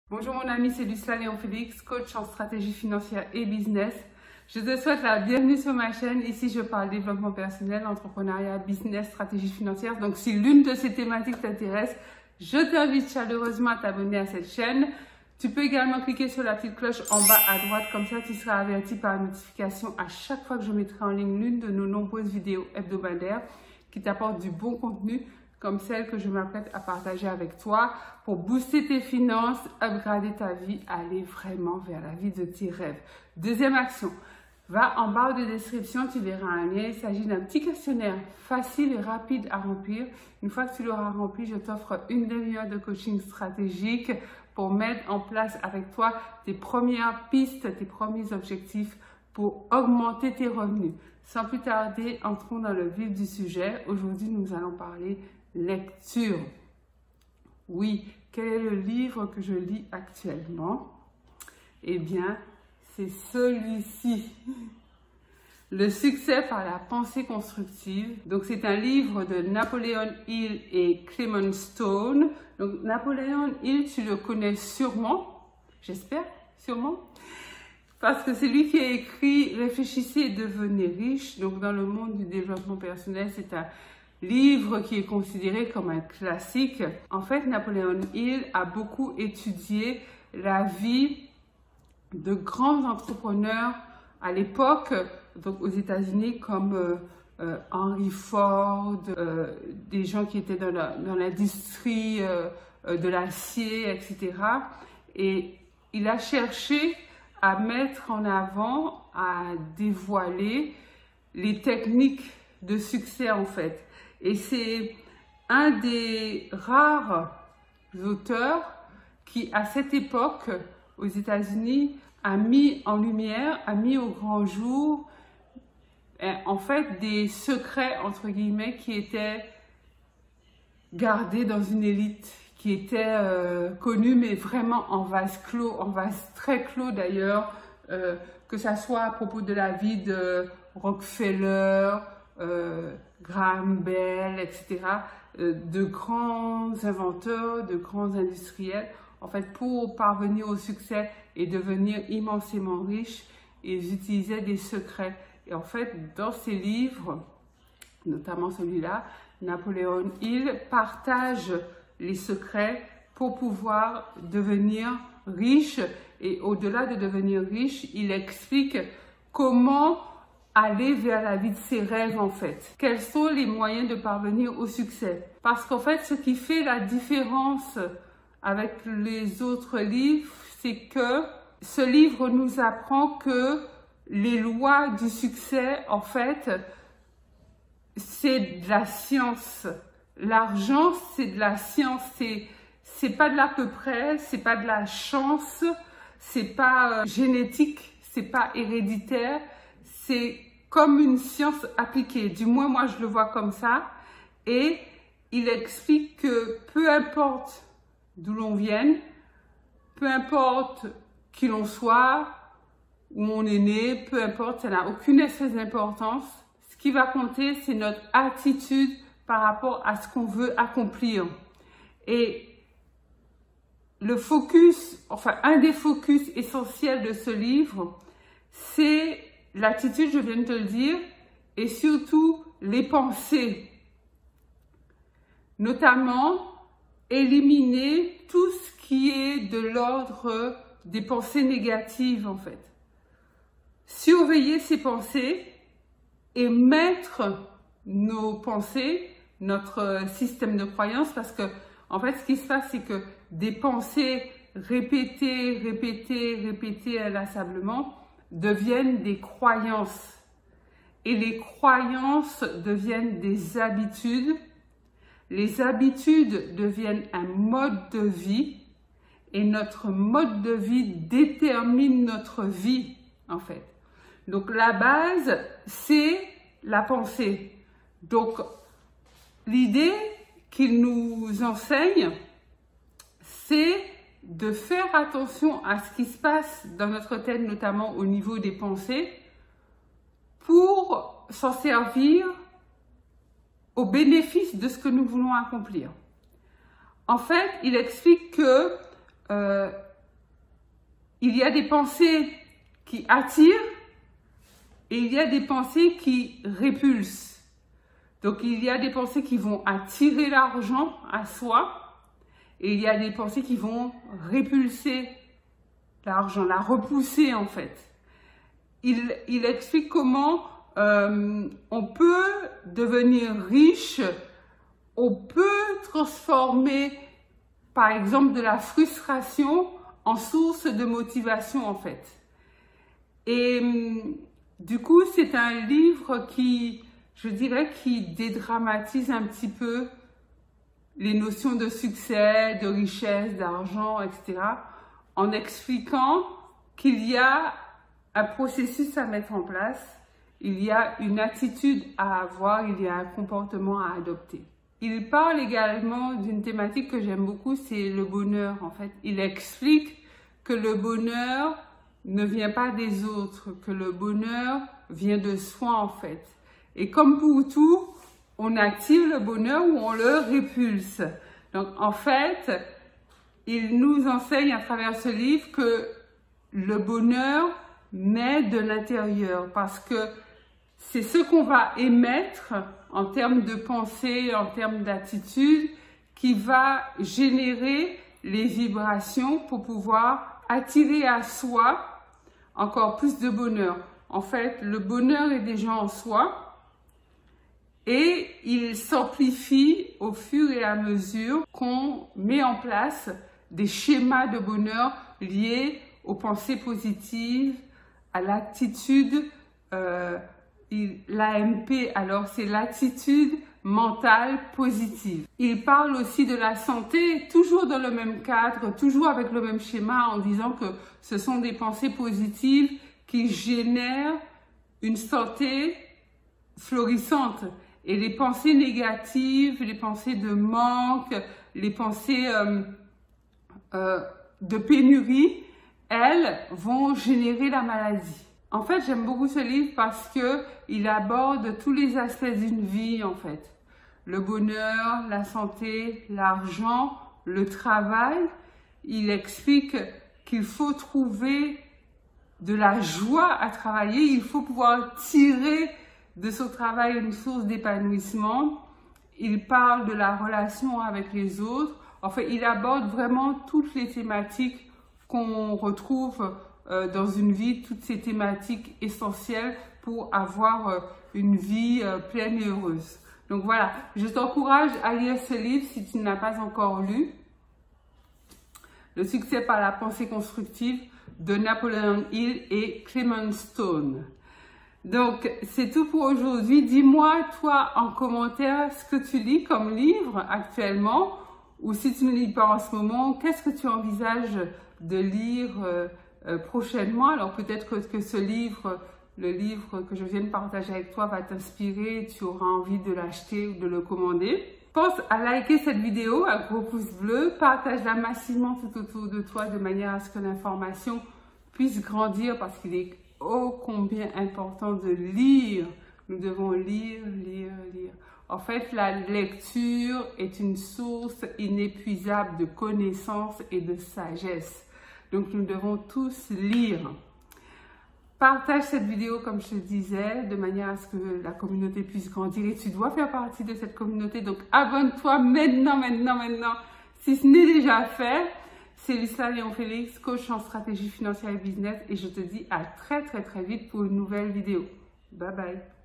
Bonjour mon ami, c'est Lucilla Léon Félix, coach en stratégie financière et business. Je te souhaite la bienvenue sur ma chaîne. Ici, je parle développement personnel, entrepreneuriat, business, stratégie financière. Donc, si l'une de ces thématiques t'intéresse, je t'invite chaleureusement à t'abonner à cette chaîne. Tu peux également cliquer sur la petite cloche en bas à droite, comme ça tu seras averti par notification à chaque fois que je mettrai en ligne l'une de nos nombreuses vidéos hebdomadaires qui t'apportent du bon contenu, comme celle que je m'apprête à partager avec toi pour booster tes finances, upgrader ta vie, aller vraiment vers la vie de tes rêves. Deuxième action, va en barre de description, tu verras un lien. Il s'agit d'un petit questionnaire facile et rapide à remplir. Une fois que tu l'auras rempli, je t'offre une demi-heure de coaching stratégique pour mettre en place avec toi tes premières pistes, tes premiers objectifs pour augmenter tes revenus. Sans plus tarder, entrons dans le vif du sujet. Aujourd'hui, nous allons parler lecture. Oui, quel est le livre que je lis actuellement? Eh bien, c'est celui-ci. Le succès par la pensée constructive. Donc, c'est un livre de Napoleon Hill et Clement Stone. Donc, Napoleon Hill, tu le connais sûrement, j'espère, sûrement, parce que c'est lui qui a écrit « Réfléchissez et devenez riche ». Donc, dans le monde du développement personnel, c'est un livre qui est considéré comme un classique. En fait, Napoleon Hill a beaucoup étudié la vie de grands entrepreneurs à l'époque, donc aux États-Unis, comme Henry Ford, des gens qui étaient dans l'industrie de l'acier, etc. Et il a cherché à mettre en avant, à dévoiler les techniques de succès en fait. Et c'est un des rares auteurs qui, à cette époque, aux États-Unis, a mis en lumière, a mis au grand jour, en fait, des secrets, entre guillemets, qui étaient gardés dans une élite, qui étaient connus, mais vraiment en vase clos, en vase très clos d'ailleurs, que ça soit à propos de la vie de Rockefeller, Graham Bell, etc., de grands inventeurs, de grands industriels. En fait, pour parvenir au succès et devenir immensément riches, ils utilisaient des secrets. Et en fait, dans ces livres, notamment celui-là, Napoleon Hill partage les secrets pour pouvoir devenir riche. Et au-delà de devenir riche, il explique comment aller vers la vie de ses rêves en fait. Quels sont les moyens de parvenir au succès? Parce qu'en fait, ce qui fait la différence avec les autres livres, c'est que ce livre nous apprend que les lois du succès, en fait, c'est de la science. L'argent, c'est de la science. C'est pas de l'à peu près, c'est pas de la chance, c'est pas génétique, c'est pas héréditaire, c'est comme une science appliquée. Du moins, moi, je le vois comme ça. Et il explique que peu importe d'où l'on vienne, peu importe qui l'on soit, où on est né, peu importe, ça n'a aucune espèce d'importance. Ce qui va compter, c'est notre attitude par rapport à ce qu'on veut accomplir. Et le focus, enfin, un des focus essentiels de ce livre, c'est l'attitude, je viens de te le dire, et surtout les pensées. Notamment, éliminer tout ce qui est de l'ordre des pensées négatives, en fait. Surveiller ces pensées et mettre nos pensées, notre système de croyance, parce que, en fait, ce qui se passe, c'est que des pensées répétées inlassablement deviennent des croyances. Et les croyances deviennent des habitudes. Les habitudes deviennent un mode de vie. Et notre mode de vie détermine notre vie, en fait. Donc, la base, c'est la pensée. Donc, l'idée qu'il nous enseigne, c'est de faire attention à ce qui se passe dans notre tête, notamment au niveau des pensées, pour s'en servir au bénéfice de ce que nous voulons accomplir. En fait, il explique que il y a des pensées qui attirent et il y a des pensées qui répulsent. Donc, il y a des pensées qui vont attirer l'argent à soi et il y a des pensées qui vont répulser l'argent, la repousser en fait. Il explique comment on peut devenir riche, on peut transformer par exemple de la frustration en source de motivation en fait. Et du coup, c'est un livre qui, je dirais, qui dédramatise un petit peu les notions de succès, de richesse, d'argent, etc. en expliquant qu'il y a un processus à mettre en place, il y a une attitude à avoir, il y a un comportement à adopter. Il parle également d'une thématique que j'aime beaucoup, c'est le bonheur en fait. Il explique que le bonheur ne vient pas des autres, que le bonheur vient de soi en fait. Et comme pour tout, on attire le bonheur ou on le répulse. Donc en fait, il nous enseigne à travers ce livre que le bonheur naît de l'intérieur parce que c'est ce qu'on va émettre en termes de pensée, en termes d'attitude, qui va générer les vibrations pour pouvoir attirer à soi encore plus de bonheur. En fait, le bonheur est déjà en soi et il s'amplifie au fur et à mesure qu'on met en place des schémas de bonheur liés aux pensées positives, à l'attitude, l'AMP, alors c'est l'attitude mentale positive. Il parle aussi de la santé, toujours dans le même cadre, toujours avec le même schéma, en disant que ce sont des pensées positives qui génèrent une santé florissante. Et les pensées négatives, les pensées de manque, les pensées de pénurie, elles vont générer la maladie. En fait, j'aime beaucoup ce livre parce qu'il aborde tous les aspects d'une vie, en fait. Le bonheur, la santé, l'argent, le travail. Il explique qu'il faut trouver de la joie à travailler. Il faut pouvoir tirer de son travail une source d'épanouissement. Il parle de la relation avec les autres. En fait, il aborde vraiment toutes les thématiques qu'on retrouve dans une vie, toutes ces thématiques essentielles pour avoir une vie pleine et heureuse. Donc voilà, je t'encourage à lire ce livre si tu ne l'as pas encore lu. Le succès par la pensée constructive de Napoleon Hill et Clement Stone. Donc, c'est tout pour aujourd'hui. Dis-moi, toi, en commentaire, ce que tu lis comme livre actuellement, ou si tu ne lis pas en ce moment, qu'est-ce que tu envisages de lire prochainement. Alors peut-être que ce livre, le livre que je viens de partager avec toi va t'inspirer, tu auras envie de l'acheter ou de le commander. Pense à liker cette vidéo, un gros pouce bleu, partage-la massivement tout autour de toi de manière à ce que l'information puisse grandir parce qu'il est ô combien important de lire. Nous devons lire, lire, lire. En fait, la lecture est une source inépuisable de connaissances et de sagesse. Donc, nous devons tous lire. Partage cette vidéo, comme je te disais, de manière à ce que la communauté puisse grandir. Et tu dois faire partie de cette communauté. Donc, abonne-toi maintenant. Si ce n'est déjà fait, c'est Lisa Léon-Félix, coach en stratégie financière et business. Et je te dis à très vite pour une nouvelle vidéo. Bye bye.